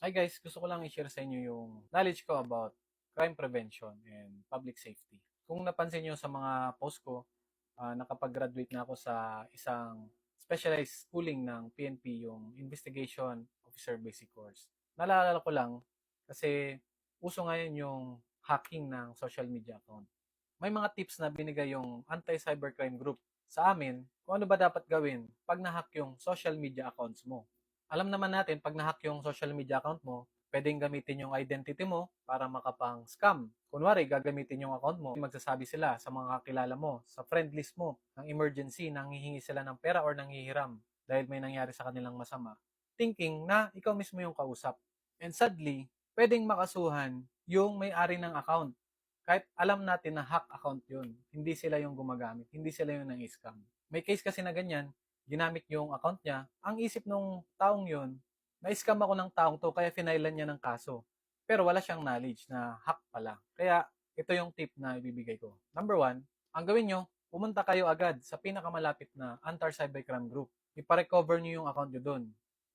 Hi guys, gusto ko lang i-share sa inyo yung knowledge ko about crime prevention and public safety. Kung napansin nyo sa mga post ko, nakapag-graduate na ako sa isang specialized schooling ng PNP, yung Investigation Officer Basic Course. Naalala ko lang kasi uso ngayon yung hacking ng social media account. May mga tips na binigay yung anti-cybercrime group sa amin kung ano ba dapat gawin pag na-hack yung social media accounts mo. Alam naman natin, pag na-hack yung social media account mo, pwedeng gamitin yung identity mo para makapang-scam. Kunwari, gagamitin yung account mo, magsasabi sila sa mga kakilala mo, sa friend list mo, ng emergency, nanghihingi sila ng pera or nanghihiram dahil may nangyari sa kanilang masama, thinking na ikaw mismo yung kausap. And sadly, pwedeng makasuhan yung may-ari ng account. Kahit alam natin na hack account yun, hindi sila yung gumagamit, hindi sila yung nang-scam. May case kasi na ganyan, ginamit yung account niya, ang isip nung taong yun, na-scam ako ng taong to, kaya finailan niya ng kaso. Pero wala siyang knowledge na hack pala. Kaya ito yung tip na ibibigay ko. Number one, ang gawin nyo, pumunta kayo agad sa pinakamalapit na anti-cybercrime group. Ipa-recover nyo yung account nyo doon.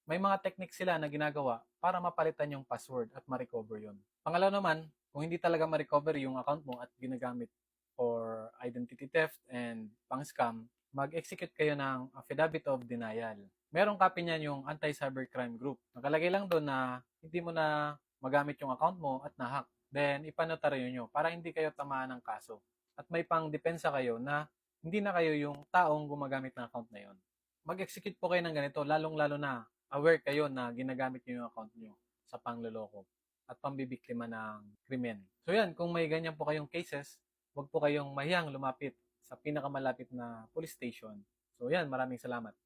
May mga technique sila na ginagawa para mapalitan yung password at ma-recover yun. Pangalawa naman, kung hindi talaga ma-recover yung account mo at ginagamit for identity theft and pang-scam, mag-execute kayo ng affidavit of denial. Merong copy niyan yung anti-cybercrime group. Nakalagay lang doon na hindi mo na magamit yung account mo at na-hack. Then, ipanotaryo nyo para hindi kayo tamaan ng kaso. At may pang-depensa kayo na hindi na kayo yung taong gumagamit ng account na yon. Mag-execute po kayo ng ganito, lalong-lalo na aware kayo na ginagamit nyo yung account nyo sa pangloloko at pambibiktima ng krimen. So yan, kung may ganyan po kayong cases, huwag po kayong mahiyang lumapit sa pinakamalapit na police station. So yan, maraming salamat.